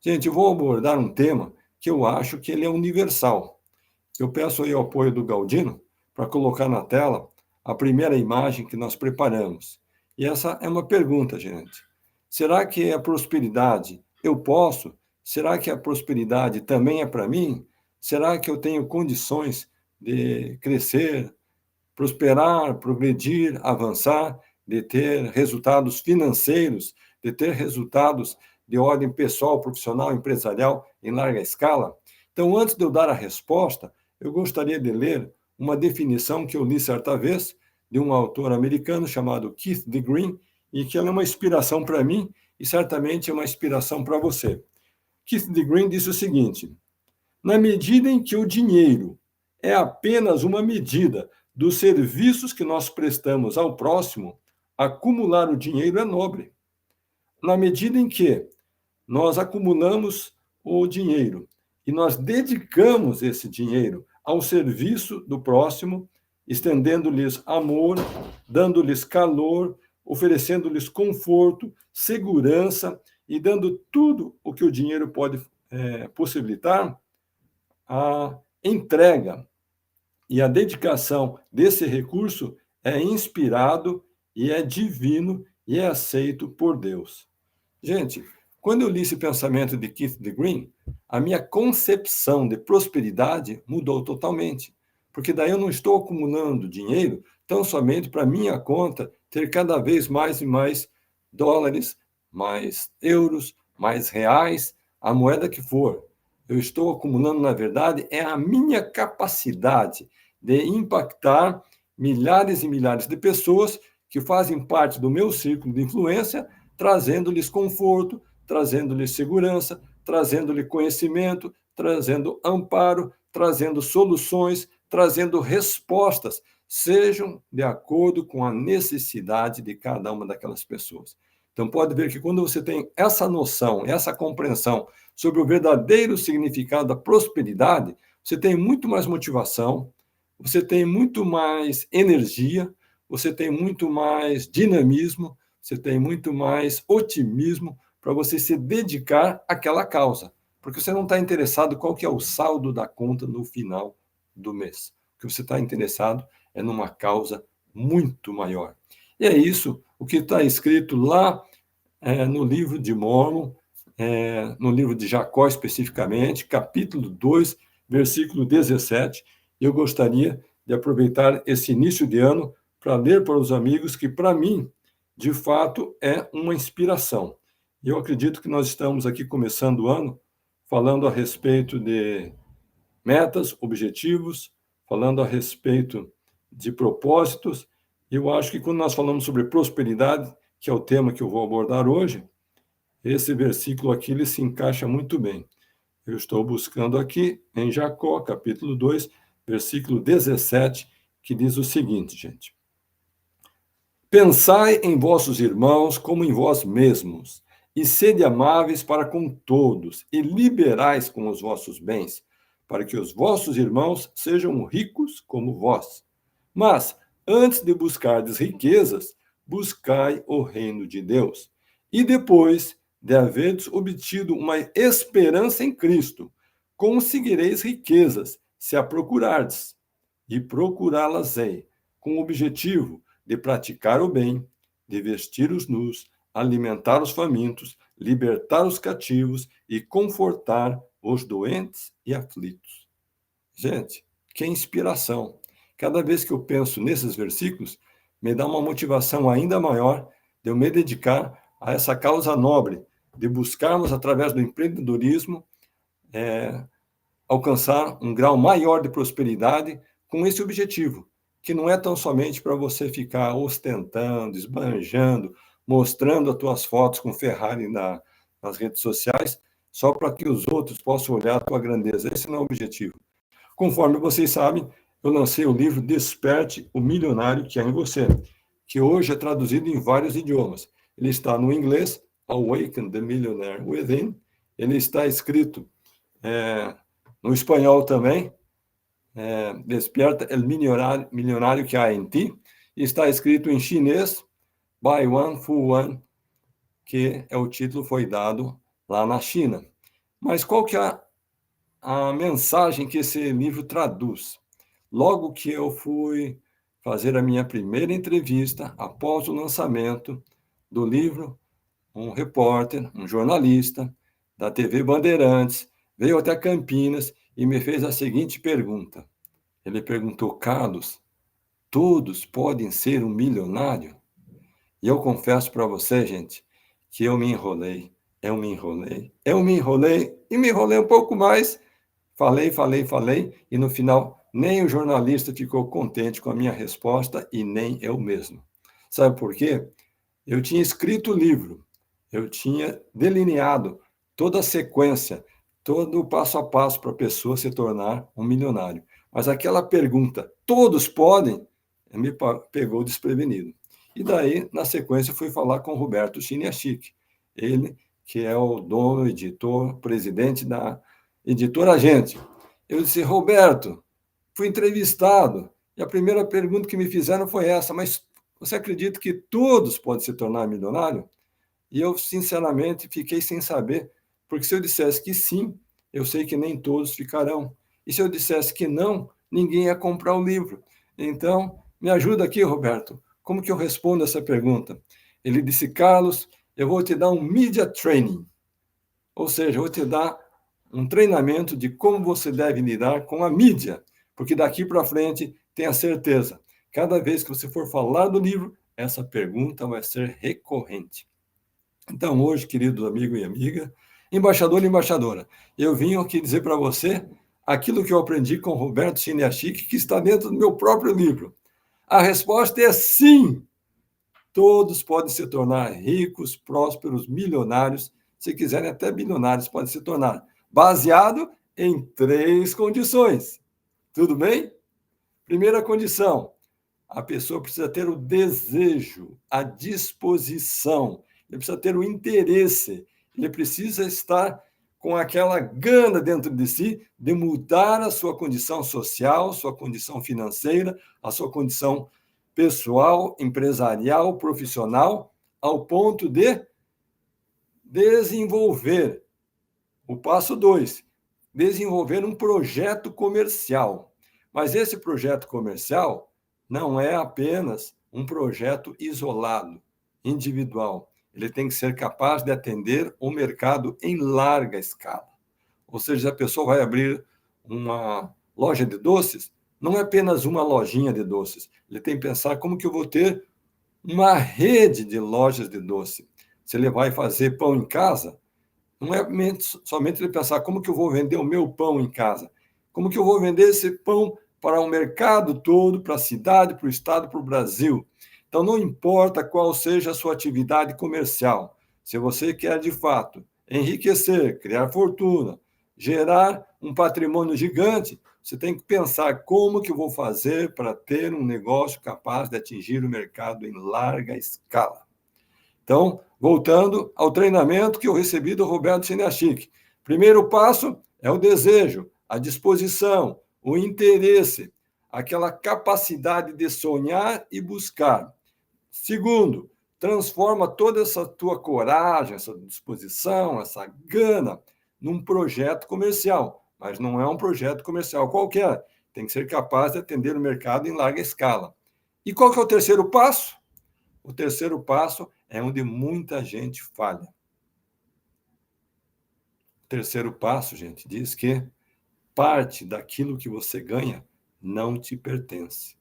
Gente, eu vou abordar um tema que eu acho que ele é universal. Eu peço aí o apoio do Galdino para colocar na tela a primeira imagem que nós preparamos. E essa é uma pergunta, gente. Será que a prosperidade eu posso? Será que a prosperidade também é para mim? Será que eu tenho condições de crescer, prosperar, progredir, avançar, de ter resultados financeiros, de ter resultados de ordem pessoal, profissional, empresarial em larga escala? Então, antes de eu dar a resposta, eu gostaria de ler uma definição que eu li certa vez de um autor americano chamado Keith D. Green, e que ela é uma inspiração para mim e certamente é uma inspiração para você. Keith D. Green disse o seguinte: na medida em que o dinheiro é apenas uma medida dos serviços que nós prestamos ao próximo, acumular o dinheiro é nobre. Na medida em que nós acumulamos o dinheiro e nós dedicamos esse dinheiro ao serviço do próximo, estendendo-lhes amor, dando-lhes calor, oferecendo-lhes conforto, segurança e dando tudo o que o dinheiro pode possibilitar, a entrega e a dedicação desse recurso é inspirado e é divino e é aceito por Deus. Gente, quando eu li esse pensamento de Keith D. Green, a minha concepção de prosperidade mudou totalmente. Porque daí eu não estou acumulando dinheiro tão somente para minha conta ter cada vez mais e mais dólares, mais euros, mais reais, a moeda que for. Eu estou acumulando, na verdade, é a minha capacidade de impactar milhares e milhares de pessoas que fazem parte do meu círculo de influência, trazendo-lhes conforto, trazendo-lhes segurança, trazendo-lhe conhecimento, trazendo amparo, trazendo soluções, trazendo respostas, sejam de acordo com a necessidade de cada uma daquelas pessoas. Então, pode ver que quando você tem essa noção, essa compreensão sobre o verdadeiro significado da prosperidade, você tem muito mais motivação, você tem muito mais energia, você tem muito mais dinamismo, você tem muito mais otimismo para você se dedicar àquela causa, porque você não está interessado qual que é o saldo da conta no final do mês. O que você está interessado é numa causa muito maior. E é isso o que está escrito lá no livro de Mórmon, no livro de Jacó especificamente, capítulo 2, versículo 17. Eu gostaria de aproveitar esse início de ano para ler para os amigos que, para mim, de fato, é uma inspiração. E eu acredito que nós estamos aqui começando o ano falando a respeito de metas, objetivos, falando a respeito de propósitos. Eu acho que quando nós falamos sobre prosperidade, que é o tema que eu vou abordar hoje, esse versículo aqui ele se encaixa muito bem. Eu estou buscando aqui em Jacó, capítulo 2, versículo 17, que diz o seguinte, gente: pensai em vossos irmãos como em vós mesmos, e sede amáveis para com todos, e liberais com os vossos bens, para que os vossos irmãos sejam ricos como vós. Mas, antes de buscardes riquezas, buscai o reino de Deus. E depois de haverdes obtido uma esperança em Cristo, conseguireis riquezas, se a procurardes. E procurá-las-ei, com o objetivo de praticar o bem, de vestir os nus, alimentar os famintos, libertar os cativos e confortar os doentes e aflitos. Gente, que inspiração! Cada vez que eu penso nesses versículos, me dá uma motivação ainda maior de eu me dedicar a essa causa nobre, de buscarmos, através do empreendedorismo, alcançar um grau maior de prosperidade com esse objetivo, que não é tão somente para você ficar ostentando, esbanjando, mostrando as tuas fotos com Ferrari nas redes sociais, só para que os outros possam olhar a tua grandeza. Esse não é o objetivo. Conforme vocês sabem, eu lancei o livro Desperte o Milionário que há em você, que hoje é traduzido em vários idiomas. Ele está no inglês, Awaken the Millionaire Within. Ele está escrito no espanhol também, Despierta el milionário que há em ti. E está escrito em chinês, Buy One, Full One, que é o título foi dado lá na China. Mas qual que é a mensagem que esse livro traduz? Logo que eu fui fazer a minha primeira entrevista, após o lançamento do livro, um repórter, um jornalista da TV Bandeirantes, veio até Campinas e me fez a seguinte pergunta. Ele perguntou: Carlos, todos podem ser um milionário? E eu confesso para você, gente, que eu me enrolei, e me enrolei um pouco mais. Falei, e no final nem o jornalista ficou contente com a minha resposta e nem eu mesmo. Sabe por quê? Eu tinha escrito o livro, eu tinha delineado toda a sequência, todo o passo a passo para a pessoa se tornar um milionário. Mas aquela pergunta, todos podem, me pegou desprevenido. E daí, na sequência, fui falar com o Roberto Chiniachik, ele que é o dono, editor, presidente da Editora Gente. Eu disse: Roberto, fui entrevistado, e a primeira pergunta que me fizeram foi essa: mas você acredita que todos podem se tornar milionário? E eu, sinceramente, fiquei sem saber, porque se eu dissesse que sim, eu sei que nem todos ficarão. E se eu dissesse que não, ninguém ia comprar o livro. Então, me ajuda aqui, Roberto. Como que eu respondo essa pergunta? Ele disse: Carlos, eu vou te dar um media training. Ou seja, eu vou te dar um treinamento de como você deve lidar com a mídia, porque daqui para frente, tenha certeza, cada vez que você for falar do livro, essa pergunta vai ser recorrente. Então, hoje, querido amigo e amiga, embaixador e embaixadora, eu vim aqui dizer para você aquilo que eu aprendi com Roberto Chiniachik, que está dentro do meu próprio livro. A resposta é sim! Todos podem se tornar ricos, prósperos, milionários, se quiserem até bilionários podem se tornar, baseado em 3 condições. Tudo bem? Primeira condição, a pessoa precisa ter o desejo, a disposição, ele precisa ter o interesse, ele precisa estar com aquela gana dentro de si de mudar a sua condição social, sua condição financeira, a sua condição pessoal, empresarial, profissional, ao ponto de desenvolver. O passo 2, desenvolver um projeto comercial. Mas esse projeto comercial não é apenas um projeto isolado, individual. Ele tem que ser capaz de atender o mercado em larga escala. Ou seja, a pessoa vai abrir uma loja de doces, não é apenas uma lojinha de doces. Ele tem que pensar como que eu vou ter uma rede de lojas de doce. Se ele vai fazer pão em casa, não é somente ele pensar como que eu vou vender o meu pão em casa, como que eu vou vender esse pão para o mercado todo, para a cidade, para o estado, para o Brasil. Então, não importa qual seja a sua atividade comercial, se você quer, de fato, enriquecer, criar fortuna, gerar um patrimônio gigante, você tem que pensar como que eu vou fazer para ter um negócio capaz de atingir o mercado em larga escala. Então, voltando ao treinamento que eu recebi do Roberto Chiniachik. Primeiro passo é o desejo, a disposição, o interesse, aquela capacidade de sonhar e buscar. Segundo, transforma toda essa tua coragem, essa disposição, essa gana num projeto comercial, mas não é um projeto comercial qualquer. Tem que ser capaz de atender o mercado em larga escala. E qual que é o terceiro passo? O terceiro passo é onde muita gente falha. O terceiro passo, gente, diz que parte daquilo que você ganha não te pertence.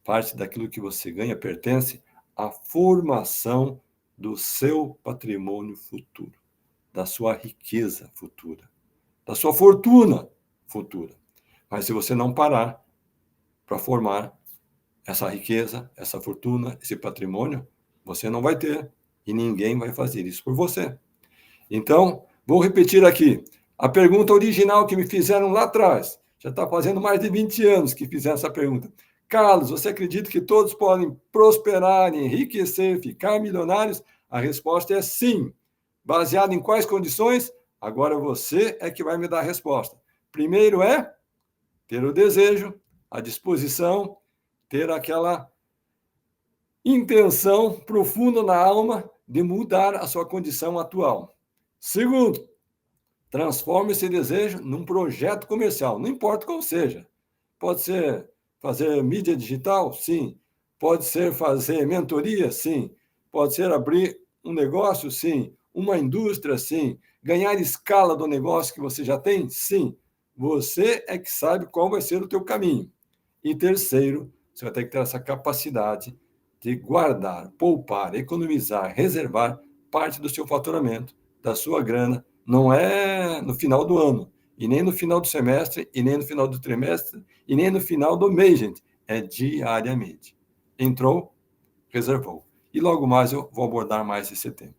Parte daquilo que você ganha pertence à formação do seu patrimônio futuro, da sua riqueza futura, da sua fortuna futura. Mas se você não parar para formar essa riqueza, essa fortuna, esse patrimônio, você não vai ter e ninguém vai fazer isso por você. Então, vou repetir aqui. A pergunta original que me fizeram lá atrás, já está fazendo mais de 20 anos que fizeram essa pergunta. Carlos, você acredita que todos podem prosperar, enriquecer, ficar milionários? A resposta é sim. Baseado em quais condições? Agora você é que vai me dar a resposta. Primeiro é ter o desejo, a disposição, ter aquela intenção profunda na alma de mudar a sua condição atual. Segundo, Transforme esse desejo num projeto comercial, não importa qual seja. Pode ser fazer mídia digital? Sim. Pode ser fazer mentoria? Sim. Pode ser abrir um negócio? Sim. Uma indústria? Sim. Ganhar escala do negócio que você já tem? Sim. Você é que sabe qual vai ser o teu caminho. E terceiro, você vai ter que ter essa capacidade de guardar, poupar, economizar, reservar parte do seu faturamento, da sua grana. Não é no final do ano, e nem no final do semestre, e nem no final do trimestre, e nem no final do mês, gente. É diariamente. Entrou, reservou. E logo mais eu vou abordar mais esse tema.